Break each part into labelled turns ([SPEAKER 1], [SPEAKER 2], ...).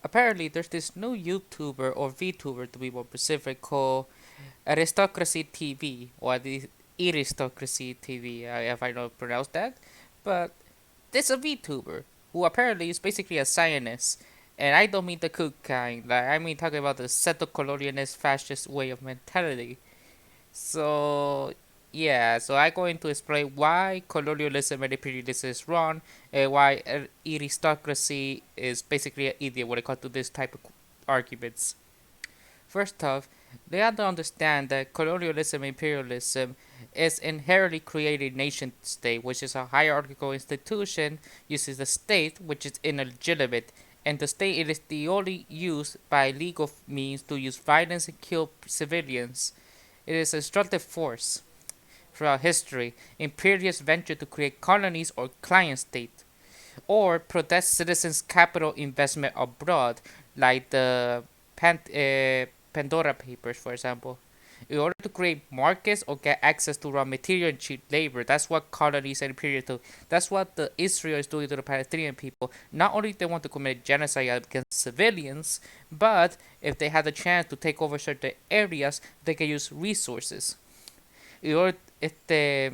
[SPEAKER 1] apparently there's this new YouTuber or VTuber to be more specific called AristocracyTV or the EristocracyTV, if I don't pronounce that. But this is a VTuber who apparently is basically a Zionist. And I don't mean the cook kind, like I mean talking about the settler-colonialist fascist way of mentality. So yeah, so I'm going to explain why colonialism and imperialism is wrong, and why aristocracy is basically an idiot when it comes to this type of arguments. First off, they have to understand that colonialism and imperialism is inherently created nation state, which is a hierarchical institution, uses the state, which is illegitimate, and the state is the only use by legal means to use violence and kill civilians. It is a destructive force. Throughout history, imperialists ventured to create colonies or client states, or protect citizens' capital investment abroad, like the Pandora Papers, for example. In order to create markets or get access to raw material and cheap labor, that's what colonies and imperialists do. That's what the Israel is doing to the Palestinian people. Not only do they want to commit genocide against civilians, but if they had the chance to take over certain areas, they can use resources. In order, if the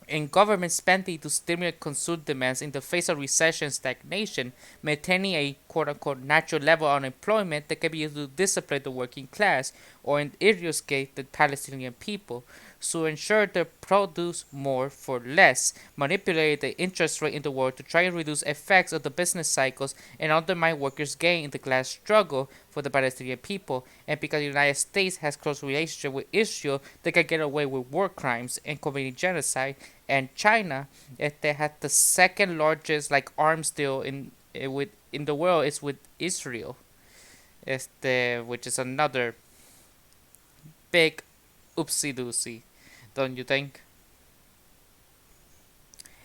[SPEAKER 1] in government spending to stimulate consumer demands in the face of recession and stagnation, maintaining a quote unquote natural level of unemployment that can be used to discipline the working class, or in Israel's case, the Palestinian people, to ensure they produce more for less, manipulate the interest rate in the world to try and reduce effects of the business cycles and undermine workers' gain in the class struggle for the Palestinian people. And because the United States has close relationship with Israel, they can get away with war crimes and committing genocide. And China, if they had the second largest like arms deal in the world, is with Israel, which is another big oopsie doosey, don't you think?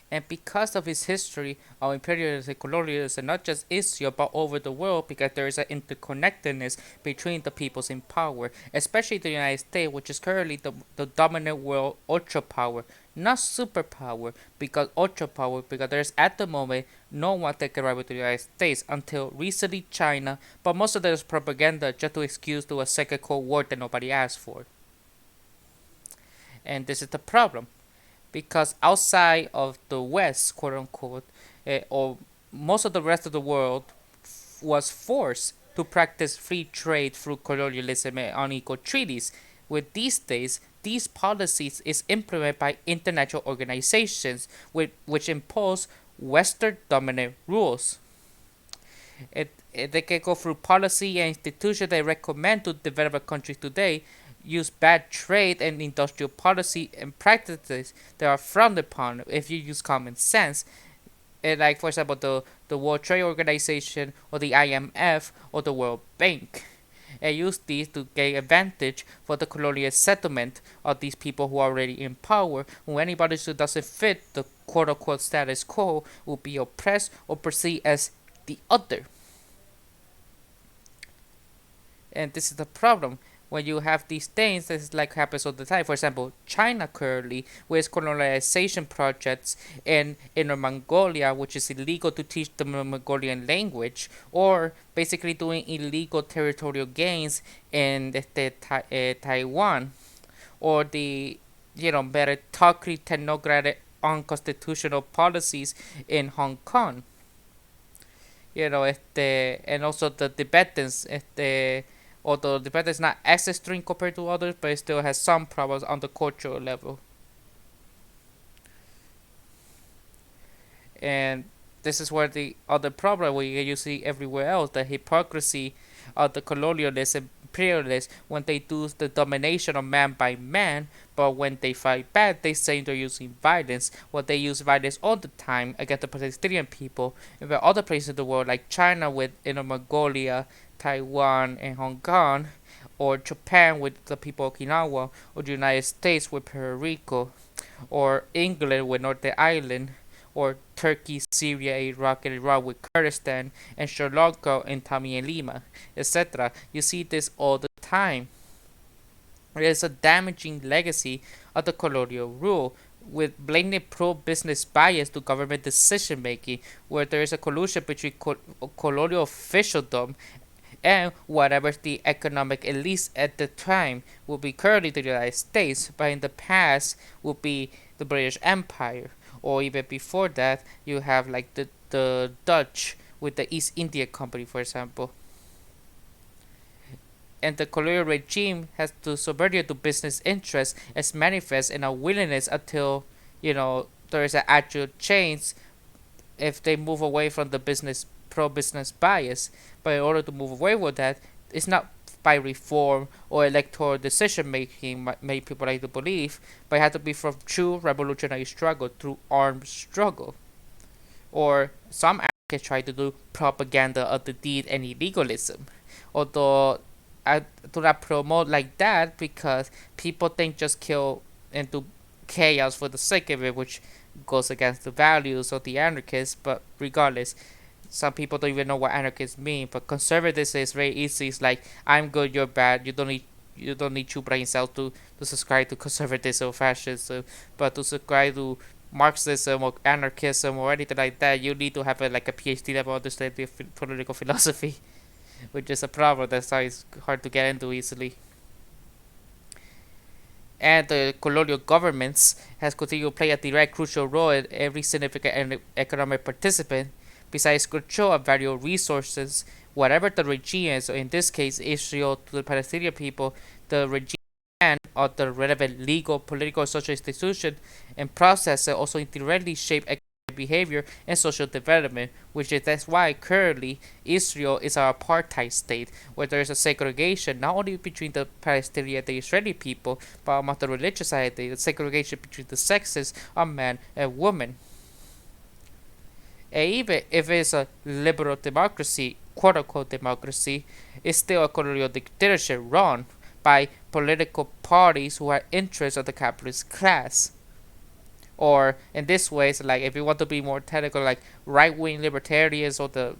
[SPEAKER 1] And because of its history of imperialism and colonialism, not just Israel but over the world, because there is an interconnectedness between the peoples in power, especially the United States, which is currently the dominant world ultra power, not superpower, because ultra power, because there's at the moment no one that can rival the United States until recently China, but most of that is propaganda just to excuse to a second Cold War that nobody asked for. And this is the problem because outside of the West, quote unquote, or most of the rest of the world was forced to practice free trade through colonialism and unequal treaties. With these days, these policies is implemented by international organizations which impose Western dominant rules. They can go through policy and institutions they recommend to developed countries today use bad trade and industrial policy and practices that are frowned upon if you use common sense. And like for example the World Trade Organization or the IMF or the World Bank. And use these to gain advantage for the colonial settlement of these people who are already in power, when anybody who doesn't fit the quote unquote status quo will be oppressed or perceived as the other. And this is the problem when you have these things. This is like happens all the time. For example, China currently with colonization projects in Inner Mongolia, which is illegal to teach the Mongolian language, or basically doing illegal territorial gains in Taiwan, or the meritocracy technocratic unconstitutional policies in Hong Kong. And also the Tibetans, although the Tibet is not as extreme compared to others, but it still has some problems on the cultural level. And this is where the other problem where you see everywhere else, the hypocrisy of the colonialists and imperialists when they do the domination of man by man, but when they fight back, they say they're using violence. Well, they use violence all the time against the Palestinian people, and by other places in the world, like China with Inner Mongolia, Taiwan, and Hong Kong, or Japan with the people of Okinawa, or the United States with Puerto Rico, or England with Northern Ireland, or Turkey, Syria, Iraq, and Iran with Kurdistan, and Sri Lanka and Tamil and Lima, etc. You see this all the time. It is a damaging legacy of the colonial rule, with blatant pro-business bias to government decision making, where there is a collusion between colonial officialdom and whatever the economic elites at the time will be currently the United States, but in the past would be the British Empire, or even before that you have like the Dutch with the East India Company, for example. And the colonial regime has to subvert to business interests as manifest in a willingness until there is an actual change if they move away from the pro-business bias. But in order to move away with that, it's not by reform or electoral decision making, many people like to believe, but it had to be from true revolutionary struggle through armed struggle. Or some anarchists try to do propaganda of the deed and illegalism. Although I do not promote like that, because people think just kill and do chaos for the sake of it, which goes against the values of the anarchists. But regardless, some people don't even know what anarchists mean. But conservatism is very easy. It's like, I'm good, you're bad. You don't need two brain cells to subscribe to conservatism or fascism. But to subscribe to Marxism or anarchism or anything like that, you need to have like a PhD level understanding of political philosophy, which is a problem. That's why it's hard to get into easily. And the colonial governments has continued to play a direct crucial role in every significant economic participant, besides control of various resources, whatever the regime is. So in this case, Israel to the Palestinian people, the regime and or the relevant legal, political, social institution and process also directly shape economic behavior and social development, which is that's why currently Israel is an apartheid state, where there is a segregation not only between the Palestinian and the Israeli people, but among the religious society, the segregation between the sexes of man and woman. And even if it's a liberal democracy, quote unquote democracy, it's still a colonial dictatorship run by political parties who are interests of the capitalist class. Or in this way, it's like if you want to be more technical, like right-wing libertarians or the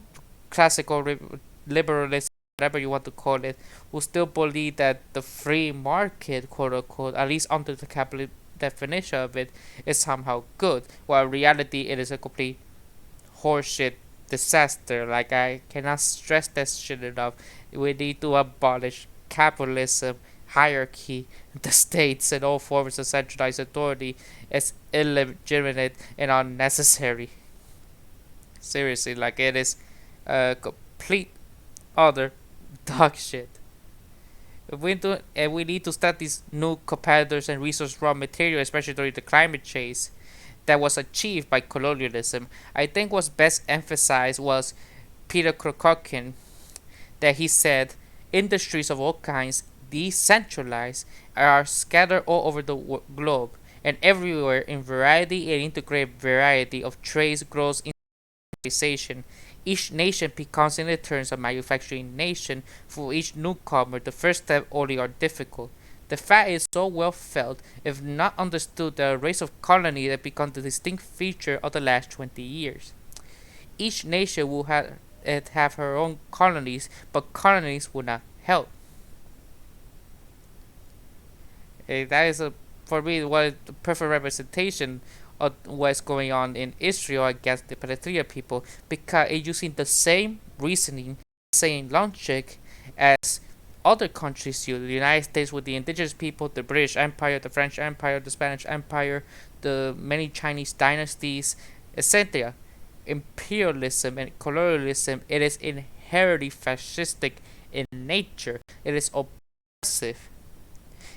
[SPEAKER 1] classical liberalism, whatever you want to call it, who still believe that the free market, quote unquote, at least under the capitalist definition of it, is somehow good, while in reality it is a complete horseshit disaster. Like, I cannot stress that shit enough. We need to abolish capitalism, hierarchy, the states, and all forms of centralized authority as illegitimate and unnecessary. Seriously, like, it is a complete other dog shit. We need to start these new competitors and resource raw material, especially during the climate change that was achieved by colonialism. I think what's best emphasized was Peter Kropotkin, that he said industries of all kinds decentralized are scattered all over the globe and everywhere in variety and integrated variety of trades grows in civilization. Each nation becomes in the terms of manufacturing nation. For each newcomer, the first step only are difficult. The fact is so well felt, if not understood, that a race of colony that become the distinct feature of the last 20 years. Each nation will have her own colonies, but colonies will not help. That is for me what the perfect representation of what's going on in Israel against the Palestinian people, because it's using the same reasoning, same logic as other countries use. The United States with the indigenous people, the British Empire, the French Empire, the Spanish Empire, the many Chinese dynasties, etc. Imperialism and colonialism, it is inherently fascistic in nature. It is oppressive.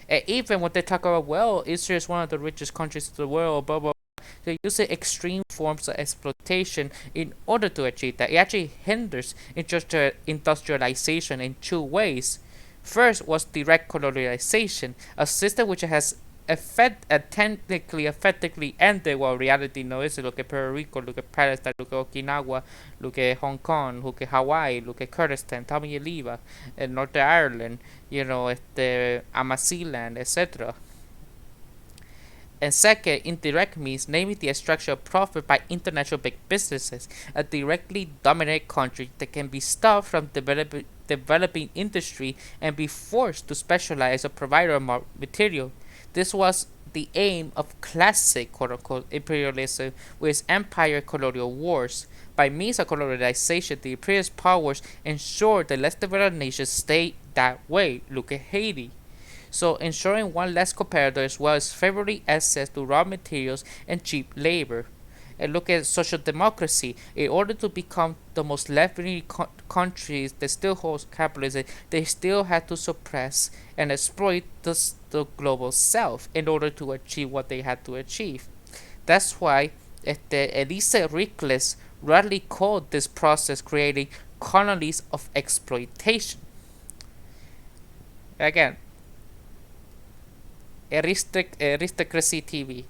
[SPEAKER 1] And even when they talk about, well, Israel is one of the richest countries in the world, blah blah, they use extreme forms of exploitation in order to achieve that. It actually hinders industrialization in two ways. First was direct colonialization, a system which has technically effectively ended, while reality no is. Look at Puerto Rico, look at Palestine, look at Okinawa, look at Hong Kong, look at Hawaii, look at Kurdistan, Tommy Eliva, and Northern Ireland, at the Amasiland, etc. And second, indirect means namely the extraction of profit by international big businesses, a directly dominant country that can be stopped from developing industry and be forced to specialize as a provider of material. This was the aim of classic quote-unquote imperialism with empire colonial wars. By means of colonialization, the imperialist powers ensure the less developed nations stay that way. Look at Haiti. So ensuring one less competitor as well as favorably access to raw materials and cheap labor. And look at social democracy. In order to become the most left-wing countries that still hold capitalism, they still had to suppress and exploit the global south in order to achieve what they had to achieve. That's why Elisa Rickless rightly called this process creating colonies of exploitation. Again, Aristocracy TV.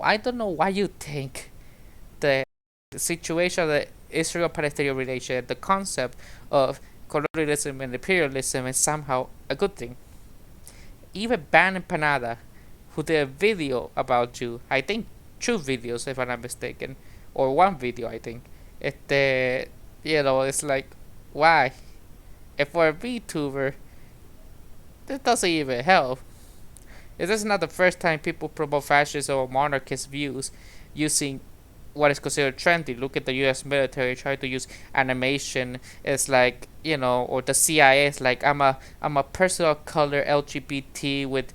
[SPEAKER 1] I don't know why you think the situation of the Israel-Palestinian relation, the concept of colonialism and imperialism is somehow a good thing. Even Ban Empanada, who did a video about you, I think 2 videos if I'm not mistaken, or 1 video I think. It's like, why? If for a VTuber, this doesn't even help. This is not the first time people promote fascist or monarchist views using what is considered trendy. Look at the US military trying to use animation. It's like, or the CIA is like, I'm a person of color LGBT with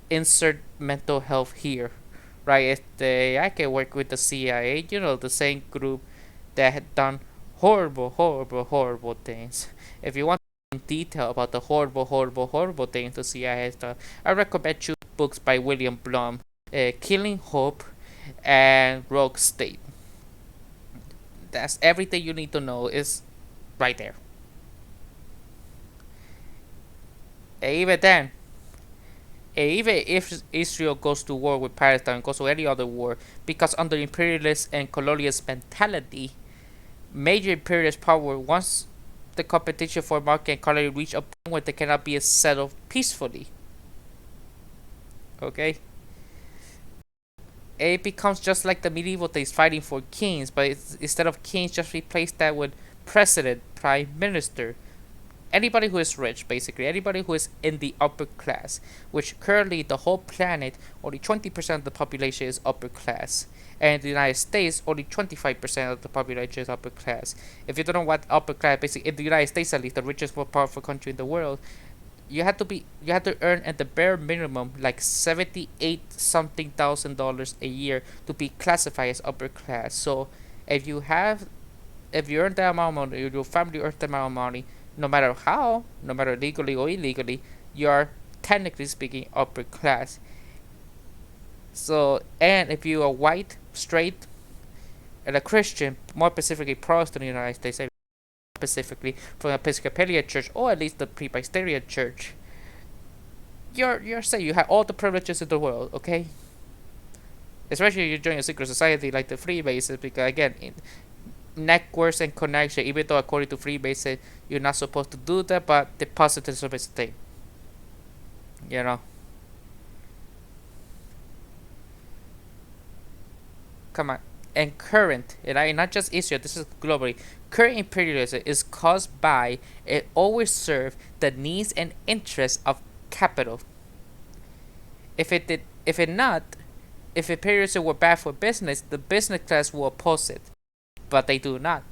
[SPEAKER 1] insert mental health here. Right? I can work with the CIA, the same group that had done horrible things. If you want detail about the horrible things the CIA has done, I recommend you books by William Blum, Killing Hope and Rogue State. That's everything you need to know is right there. And even if Israel goes to war with Palestine, goes to any other war, because under imperialist and colonialist mentality, major imperialist power wants the competition for market and colony reach a point where they cannot be settled peacefully. Okay? It becomes just like the medieval days fighting for kings, but instead of kings, just replace that with president, prime minister. Anybody who is rich, basically, anybody who is in the upper class, which currently the whole planet, only 20% of the population is upper class. And in the United States, only 25% of the population is upper class. If you don't know what upper class, basically, in the United States at least, the richest, most powerful country in the world, you have to earn at the bare minimum like $78 something thousand a year to be classified as upper class. So if you earn that amount of money, your family earns that amount of money, no matter how, no matter legally or illegally, you are technically speaking upper class. So, and if you are white, straight, and a Christian, more specifically Protestant in the United States, specifically from the Episcopalian Church or at least the Presbyterian Church, you're saying you have all the privileges in the world, okay? Especially if you join a secret society like the Freemasons, because again, networks and connection, even though according to Freemasons you're not supposed to do that, but the positivism is the thing. Come on. And current, and not just Israel, this is globally, current imperialism is caused by it always serve the needs and interests of capital. If imperialism were bad for business, the business class will oppose it. But they do not.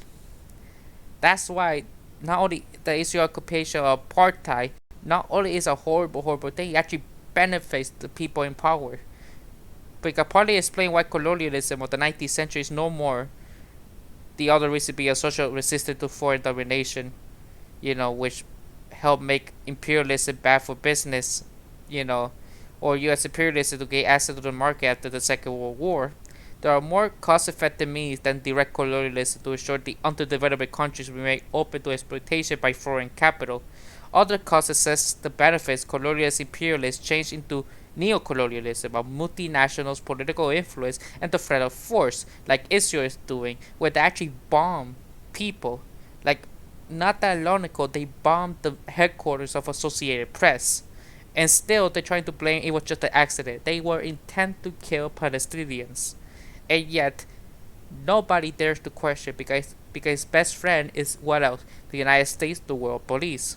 [SPEAKER 1] That's why not only the Israel occupation of apartheid not only is a horrible thing, it actually benefits the people in power. But I can partly explain why colonialism of the 19th century is no more the other reason being a social resistance to foreign domination, which helped make imperialism bad for business, or US imperialism to gain access to the market after the Second World War. There are more cost-effective means than direct colonialism to ensure the underdeveloped countries remain open to exploitation by foreign capital. Other costs assess the benefits colonialist imperialists change into neocolonialism of multinationals, political influence, and the threat of force, like Israel is doing, where they actually bomb people. Like, not that long ago, they bombed the headquarters of Associated Press. And still, they're trying to blame it was just an accident. They were intent to kill Palestinians. And yet, nobody dares to question because his best friend is what else? The United States, the world police.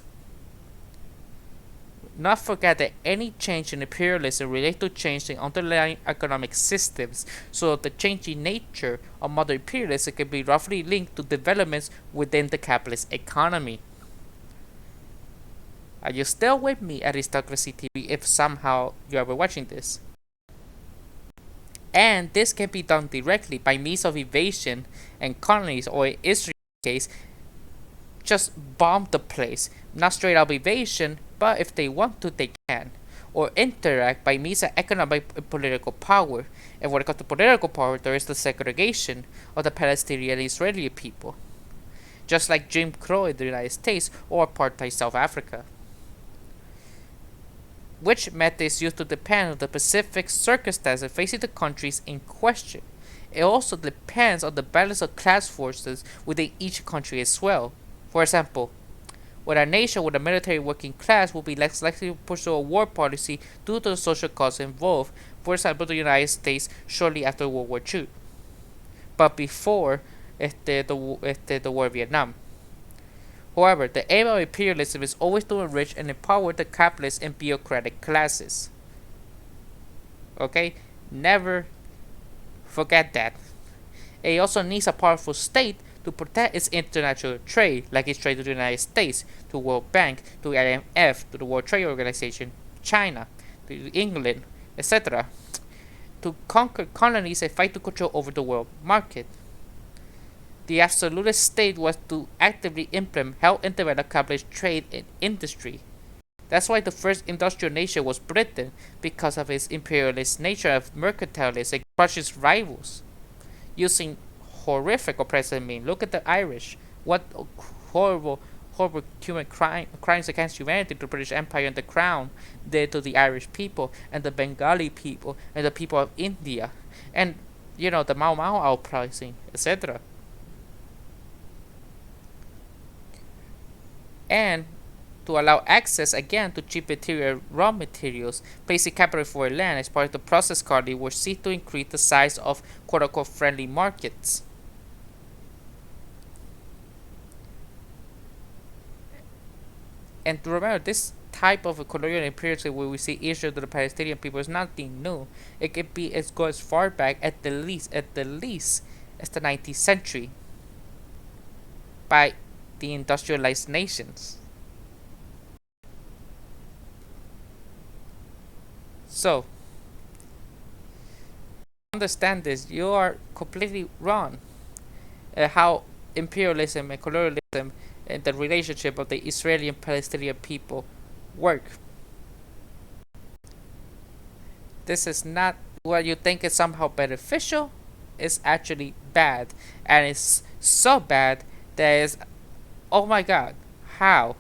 [SPEAKER 1] not forget that any change in imperialism relates to change in underlying economic systems, so the changing nature of modern imperialism can be roughly linked to developments within the capitalist economy. Are you still with me, Aristocracy TV, if somehow you are watching this? And this can be done directly by means of evasion and colonies, or in Israel's case, just bomb the place. Not straight up evasion, but if they want to, they can. Or interact by means of economic and political power. And when it comes to political power, there is the segregation of the Palestinian-Israeli people. Just like Jim Crow in the United States or apartheid South Africa. Which method is used to depend on the specific circumstances facing the countries in question. It also depends on the balance of class forces within each country as well. For example, when a nation with a military working class will be less likely to pursue a war policy due to the social costs involved, for example the United States shortly after World War II, but before the War of Vietnam. However, the aim of imperialism is always to enrich and empower the capitalist and bureaucratic classes. Okay? Never forget that. It also needs a powerful state to protect its international trade, like its trade to the United States, to World Bank, to IMF, to the World Trade Organization, China, to England, etc., to conquer colonies and fight to control over the world market. The absolute state was to actively implement, help, and develop capitalist trade and industry. That's why the first industrial nation was Britain, because of its imperialist nature of mercantilism and crush its rivals, using horrific oppressive means. Look at the Irish. What horrible human crimes against humanity the British Empire and the Crown did to the Irish people and the Bengali people and the people of India, and the Mau Mau uprising, etc. And to allow access again to cheap material raw materials, placing capital for land as part of the process economy will seek to increase the size of quote-unquote friendly markets. And to remember, this type of colonial imperialism where we see Israel to the Palestinian people is nothing new. It can be as go as far back at the least as the 19th century by the industrialized nations. So, understand this, you are completely wrong how imperialism and colonialism and the relationship of the Israeli and Palestinian people work. This is not what you think is somehow beneficial. It's actually bad, and it's so bad that it's, oh my god, how?